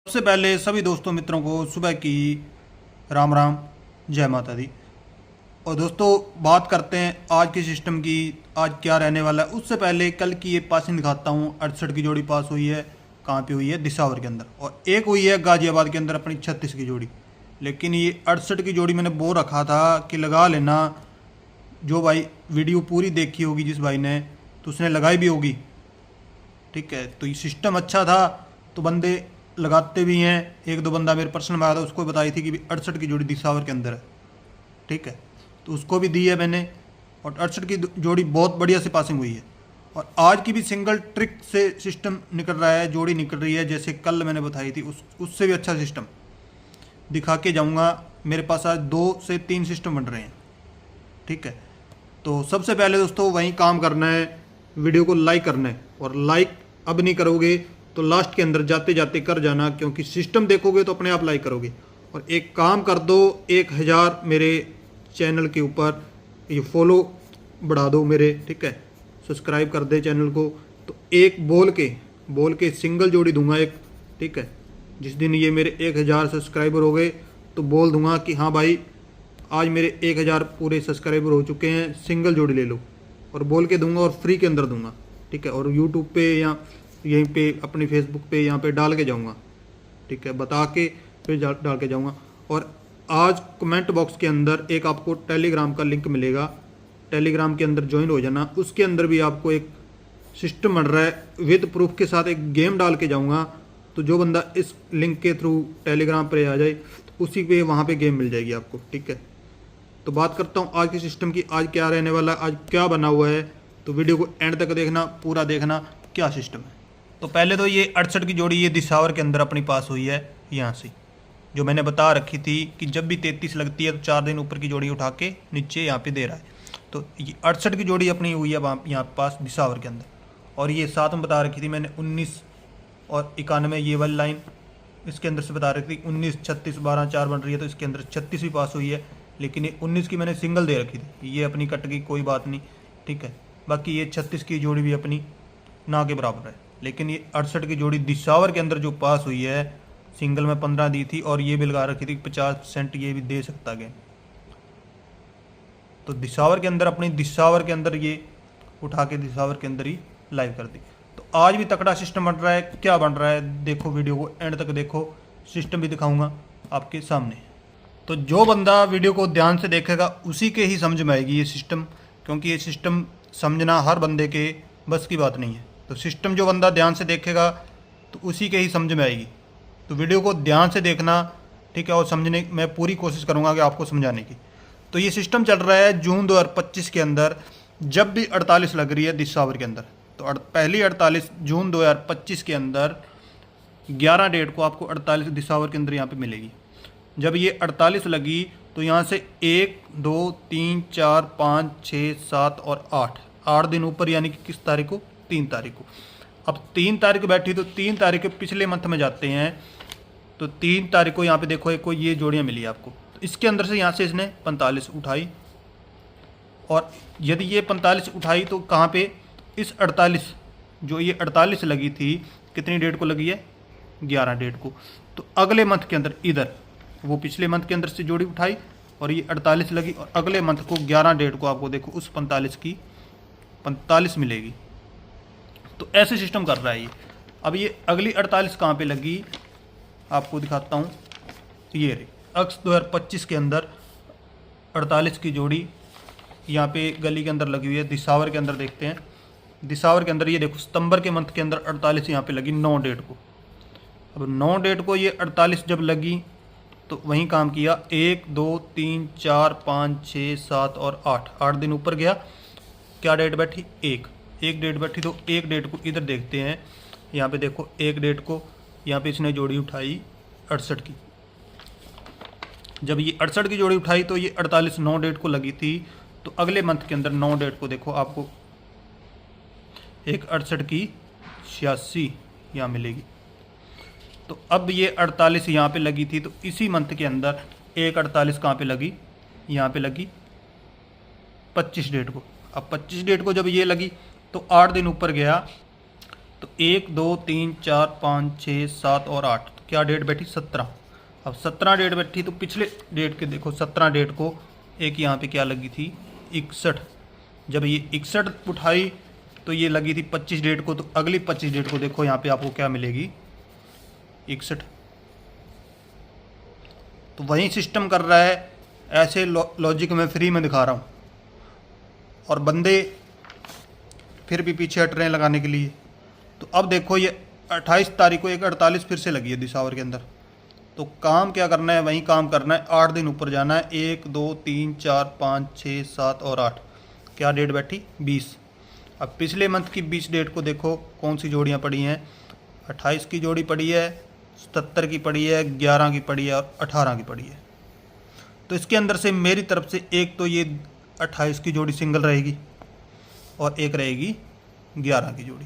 सबसे पहले सभी दोस्तों मित्रों को सुबह की राम राम, जय माता दी। और दोस्तों बात करते हैं आज के सिस्टम की, आज क्या रहने वाला है। उससे पहले कल की ये पासिंग दिखाता हूँ। 68 की जोड़ी पास हुई है, कहाँ पे हुई है? दिसावर के अंदर, और एक हुई है गाजियाबाद के अंदर अपनी 36 की जोड़ी। लेकिन ये 68 की जोड़ी मैंने बोल रखा था कि लगा लेना। जो भाई वीडियो पूरी देखी होगी जिस भाई ने, तो उसने लगाई भी होगी, ठीक है। तो ये सिस्टम अच्छा था तो बंदे लगाते भी हैं। एक दो बंदा मेरे पर्सनल में आया था, उसको बताई थी कि 68 की जोड़ी दिसावर के अंदर है, ठीक है। तो उसको भी दी है मैंने, और 68 की जोड़ी बहुत बढ़िया से पासिंग हुई है। और आज की भी सिंगल ट्रिक से सिस्टम निकल रहा है, जोड़ी निकल रही है जैसे कल मैंने बताई थी, उससे भी अच्छा सिस्टम दिखा के जाऊँगा। मेरे पास आज 2 से 3 सिस्टम बन रहे हैं, ठीक है। तो सबसे पहले दोस्तों वहीं काम करना है, वीडियो को लाइक करना है। और लाइक अब नहीं करोगे तो लास्ट के अंदर जाते जाते कर जाना, क्योंकि सिस्टम देखोगे तो अपने आप लाइक करोगे। और एक काम कर दो, 1000 मेरे चैनल के ऊपर ये फॉलो बढ़ा दो मेरे, ठीक है। सब्सक्राइब कर दे चैनल को। तो एक बोल के सिंगल जोड़ी दूंगा एक, ठीक है। जिस दिन ये मेरे 1000 सब्सक्राइबर हो गए तो बोल दूंगा कि हाँ भाई आज मेरे 1000 पूरे सब्सक्राइबर हो चुके हैं, सिंगल जोड़ी ले लो। और बोल के दूंगा और फ्री के अंदर दूंगा, ठीक है। और यूट्यूब पे या यहीं पे अपनी फेसबुक पे यहाँ पे डाल के जाऊंगा, ठीक है। बता के फिर डाल के जाऊंगा। और आज कमेंट बॉक्स के अंदर एक आपको टेलीग्राम का लिंक मिलेगा, टेलीग्राम के अंदर ज्वाइन हो जाना। उसके अंदर भी आपको एक सिस्टम बन रहा है, विद प्रूफ के साथ एक गेम डाल के जाऊँगा। तो जो बंदा इस लिंक के थ्रू टेलीग्राम पर आ जाए तो उसी पे वहाँ पे गेम मिल जाएगी आपको, ठीक है। तो बात करता हूँ आज के सिस्टम की, आज क्या रहने वाला है, आज क्या बना हुआ है। तो वीडियो को एंड तक देखना, पूरा देखना क्या सिस्टम है। तो पहले तो ये 68 की जोड़ी ये दिसावर के अंदर अपनी पास हुई है, यहाँ से जो मैंने बता रखी थी कि जब भी 33 लगती है तो 4 दिन ऊपर की जोड़ी उठा के नीचे यहाँ पे दे रहा है। तो ये 68 की जोड़ी अपनी हुई है वहाँ यहाँ पास दिसावर के अंदर। और ये साथ में बता रखी थी मैंने 19 और 91, ये वाली लाइन इसके अंदर से बता रखी थी। 19 36 12 4 बन रही है, तो इसके अंदर 36 भी पास हुई है। लेकिन ये 19 की मैंने सिंगल दे रखी थी, ये अपनी कट गई, कोई बात नहीं, ठीक है। बाकी ये 36 की जोड़ी भी अपनी ना के बराबर है। लेकिन ये 68 की जोड़ी दिसावर के अंदर जो पास हुई है, सिंगल में 15 दी थी, और ये भी लगा रखी थी 50% ये भी दे सकता है। तो दिसावर के अंदर अपनी दिसावर के अंदर ये उठा के दिसावर के अंदर ही लाइव कर दी। तो आज भी तकड़ा सिस्टम बन रहा है। क्या बन रहा है देखो, वीडियो को एंड तक देखो, सिस्टम भी दिखाऊंगा आपके सामने। तो जो बंदा वीडियो को ध्यान से देखेगा उसी के ही समझ में आएगी ये सिस्टम, क्योंकि ये सिस्टम समझना हर बंदे के बस की बात नहीं है। तो सिस्टम जो बंदा ध्यान से देखेगा तो उसी के ही समझ में आएगी। तो वीडियो को ध्यान से देखना, ठीक है। और समझने मैं पूरी कोशिश करूँगा कि आपको समझाने की। तो ये सिस्टम चल रहा है जून 2025 के अंदर, जब भी 48 लग रही है दिसावर के अंदर। तो पहली 48 जून 2025 के अंदर 11 डेट को आपको 48 दिसावर के अंदर यहाँ पे मिलेगी। जब ये 48 लगी तो यहाँ से 1 2 3 4 5 6 7 और 8 दिन ऊपर, यानी कि किस तारीख को? 3 तारीख को। अब 3 तारीख बैठी तो 3 तारीख के पिछले मंथ में जाते हैं। तो 3 तारीख को यहाँ पे देखो एक को ये जोड़ियाँ मिली आपको। तो इसके अंदर से यहाँ से इसने 45 उठाई, और यदि ये 45 उठाई तो कहाँ पे? इस 48 जो ये 48 लगी थी, कितनी डेट को लगी है? 11 डेट को। तो अगले मंथ के अंदर इधर वो पिछले मंथ के अंदर से जोड़ी उठाई और ये 48 लगी, और अगले मंथ को 11 डेट को आपको देखो उस 45 की 45 मिलेगी। तो ऐसे सिस्टम कर रहा है ये। अब ये अगली 48 कहाँ पे लगी आपको दिखाता हूँ। ये रही अगस्त 2025 के अंदर 48 की जोड़ी यहाँ पे गली के अंदर लगी हुई है। दिसावर के अंदर देखते हैं, दिसावर के अंदर ये देखो सितंबर के मंथ के अंदर 48 यहाँ पे लगी 9 डेट को। अब 9 डेट को ये 48 जब लगी तो वहीं काम किया, 1 2 3 4 5 6 7 और 8 दिन ऊपर गया। क्या डेट बैठी? एक डेट बैठी। तो एक डेट को इधर देखते हैं, यहाँ पे देखो एक डेट को यहाँ पे इसने जोड़ी उठाई 68 की। जब ये 68 की जोड़ी उठाई तो ये 48 9 डेट को लगी थी। तो अगले मंथ के अंदर 9 डेट को देखो आपको एक 68 की 86 यहाँ मिलेगी। तो अब ये 48 यहाँ पे लगी थी, तो इसी मंथ के अंदर एक 48 कहाँ पे लगी? यहाँ पे लगी 25 डेट को। अब 25 डेट को जब ये लगी तो 8 दिन ऊपर गया। तो 1 2 3 4 5 6 7 और 8, क्या डेट बैठी 17। अब 17 डेट बैठी तो पिछले डेट के देखो 17 डेट को एक यहाँ पे क्या लगी थी 61। जब ये 61 उठाई तो ये लगी थी 25 डेट को, तो अगली 25 डेट को देखो यहाँ पे आपको क्या मिलेगी 61। तो वही सिस्टम कर रहा है, ऐसे लॉजिक मैं फ्री में दिखा रहा हूँ और बंदे फिर भी पीछे हट रहे हैं लगाने के लिए। तो अब देखो ये 28 तारीख को एक 48 फिर से लगी है दिसावर के अंदर। तो काम क्या करना है, वही काम करना है, 8 दिन ऊपर जाना है, 1 2 3 4 5 6 7 और 8। क्या डेट बैठी 20। अब पिछले मंथ की 20 डेट को देखो कौन सी जोड़ियाँ पड़ी हैं। 28 की जोड़ी पड़ी है, 77 की पड़ी है, 11 की पड़ी है और 18 की पड़ी है। तो इसके अंदर से मेरी तरफ से एक तो ये 28 की जोड़ी सिंगल रहेगी और एक रहेगी 11 की जोड़ी।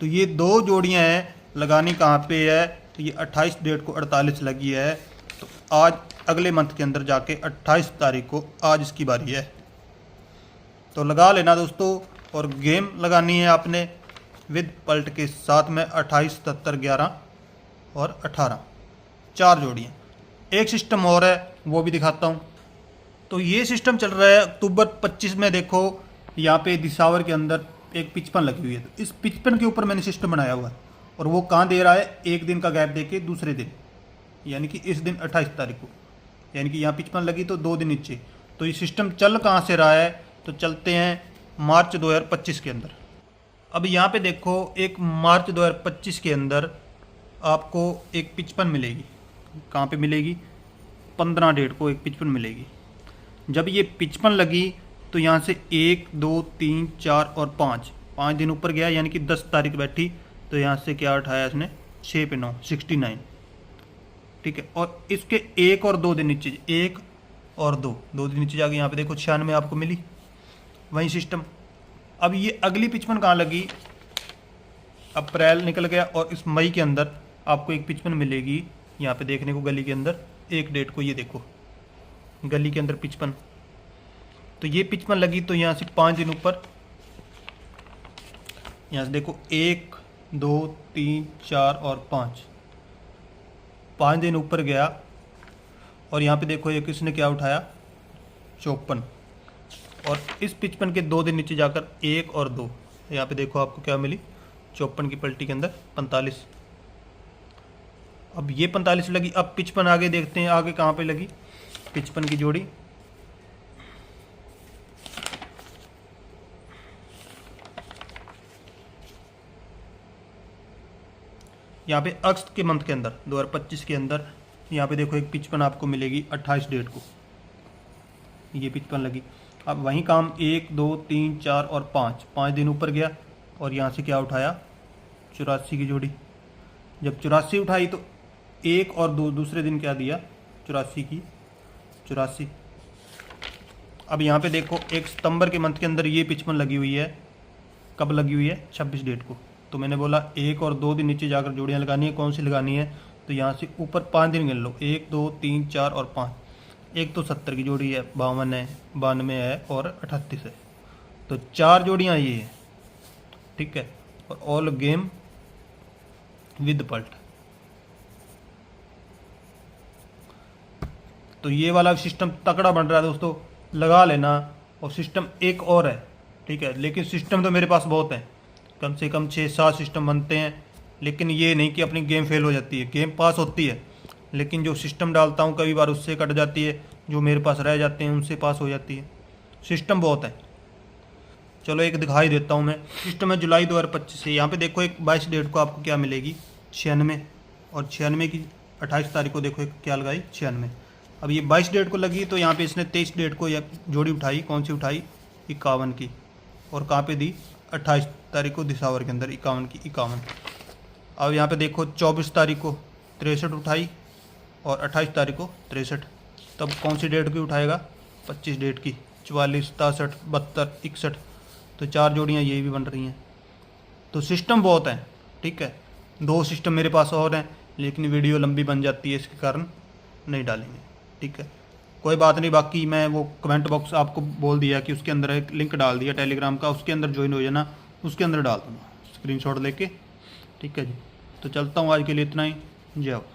तो ये दो जोड़ियां हैं, लगानी कहाँ पे है, तो ये 28 डेट को 48 लगी है। तो आज अगले मंथ के अंदर जाके 28 तारीख को आज इसकी बारी है, तो लगा लेना दोस्तों। और गेम लगानी है आपने विद पल्ट के साथ में 28 77 11 और 18, 4 जोड़ियाँ। एक सिस्टम और है वो भी दिखाता हूँ। तो ये सिस्टम चल रहा है अक्टूबर 25 में। देखो यहाँ पे दिसावर के अंदर एक 55 लगी हुई है, तो इस 55 के ऊपर मैंने सिस्टम बनाया हुआ है और वो कहाँ दे रहा है, एक दिन का गैप देके दूसरे दिन, यानी कि इस दिन 28 तारीख को, यानी कि यहाँ 55 लगी तो 2 दिन नीचे। तो ये सिस्टम चल कहाँ से रहा है, तो चलते हैं मार्च 2025 के अंदर। अब यहाँ पे देखो एक मार्च 2025 के अंदर आपको एक 55 मिलेगी। कहाँ पे मिलेगी, 15 डेट को एक 55 मिलेगी। जब ये 55 लगी तो यहाँ से 1 2 3 4 और 5 दिन ऊपर गया, यानी कि 10 तारीख बैठी। तो यहाँ से क्या उठाया इसने, 6 पे 9 69, ठीक है। और इसके एक और 2 दिन नीचे, 1 और 2 दिन नीचे जाके यहाँ पे देखो 96 आपको मिली, वही सिस्टम। अब ये अगली 55 कहाँ लगी, अप्रैल निकल गया और इस मई के अंदर आपको एक 55 मिलेगी यहाँ पे देखने को गली के अंदर, एक डेट को, ये देखो गली के अंदर 55। तो ये 55 लगी तो यहाँ से 5 दिन ऊपर, यहाँ से देखो 1 2 3 4 और 5 दिन ऊपर गया। और यहाँ पे देखो ये किसने क्या उठाया, 54। और इस 55 के 2 दिन नीचे जाकर 1 और 2, यहाँ पे देखो आपको क्या मिली, 54 की पलटी के अंदर 45। अब ये 45 लगी। अब 55 आगे देखते हैं, आगे कहाँ पे लगी 55 की जोड़ी। यहाँ पे अगस्त के मंथ के अंदर 2025 के अंदर यहाँ पे देखो एक 55 आपको मिलेगी 28 डेट को, ये 55 लगी। अब वहीं काम 1 2 3 4 और 5 दिन ऊपर गया और यहाँ से क्या उठाया, 84 की जोड़ी। जब 84 उठाई तो 1 और 2 दूसरे दिन क्या दिया, 84 की 84। अब यहाँ पे देखो 1 सितंबर के मंथ के अंदर ये 55 लगी हुई है। कब लगी हुई है, 26 डेट को। तो मैंने बोला 1 और 2 दिन नीचे जाकर जोड़ियाँ लगानी है, कौन सी लगानी है, तो यहाँ से ऊपर 5 दिन गिन लो, 1 2 3 4 और 5। एक तो 70 की जोड़ी है, 52 है, 92 है और 38 है। तो 4 जोड़ियाँ ये है, ठीक है। और ऑल गेम विद पल्ट। तो ये वाला सिस्टम तकड़ा बन रहा है दोस्तों, लगा लेना। और सिस्टम एक और है, ठीक है, लेकिन सिस्टम तो मेरे पास बहुत है, कम से कम 6-7 सिस्टम बनते हैं। लेकिन ये नहीं कि अपनी गेम फेल हो जाती है, गेम पास होती है, लेकिन जो सिस्टम डालता हूँ कई बार उससे कट जाती है, जो मेरे पास रह जाते हैं उनसे पास हो जाती है। सिस्टम बहुत है। चलो एक दिखाई देता हूँ मैं। सिस्टम है जुलाई 2025 से। यहाँ पे देखो एक 22 डेट को आपको क्या मिलेगी, 96। और 96 की 28 तारीख को देखो एक क्या लगाई, 96। अब ये 22 डेट को लगी तो यहाँ पे इसने 23 डेट को यह जोड़ी उठाई, कौन सी उठाई, 51 की। और कहाँ पे दी, 28 तारीख को दिसावर के अंदर 51 की 51। अब यहाँ पे देखो 24 तारीख को 63 उठाई और 28 तारीख को 63। तब कौन सी डेट की उठाएगा, 25 डेट की, 44 67 72 61। तो 4 जोड़ियाँ ये भी बन रही हैं। तो सिस्टम बहुत हैं, ठीक है। 2 सिस्टम मेरे पास और हैं, लेकिन वीडियो लंबी बन जाती है, इसके कारण नहीं डालेंगे, ठीक है। कोई बात नहीं। बाकी मैं वो कमेंट बॉक्स आपको बोल दिया कि उसके अंदर एक लिंक डाल दिया टेलीग्राम का, उसके अंदर ज्वाइन हो जाना, उसके अंदर डाल दूँगा स्क्रीनशॉट लेके, ठीक है जी। तो चलता हूँ, आज के लिए इतना ही। जय हो।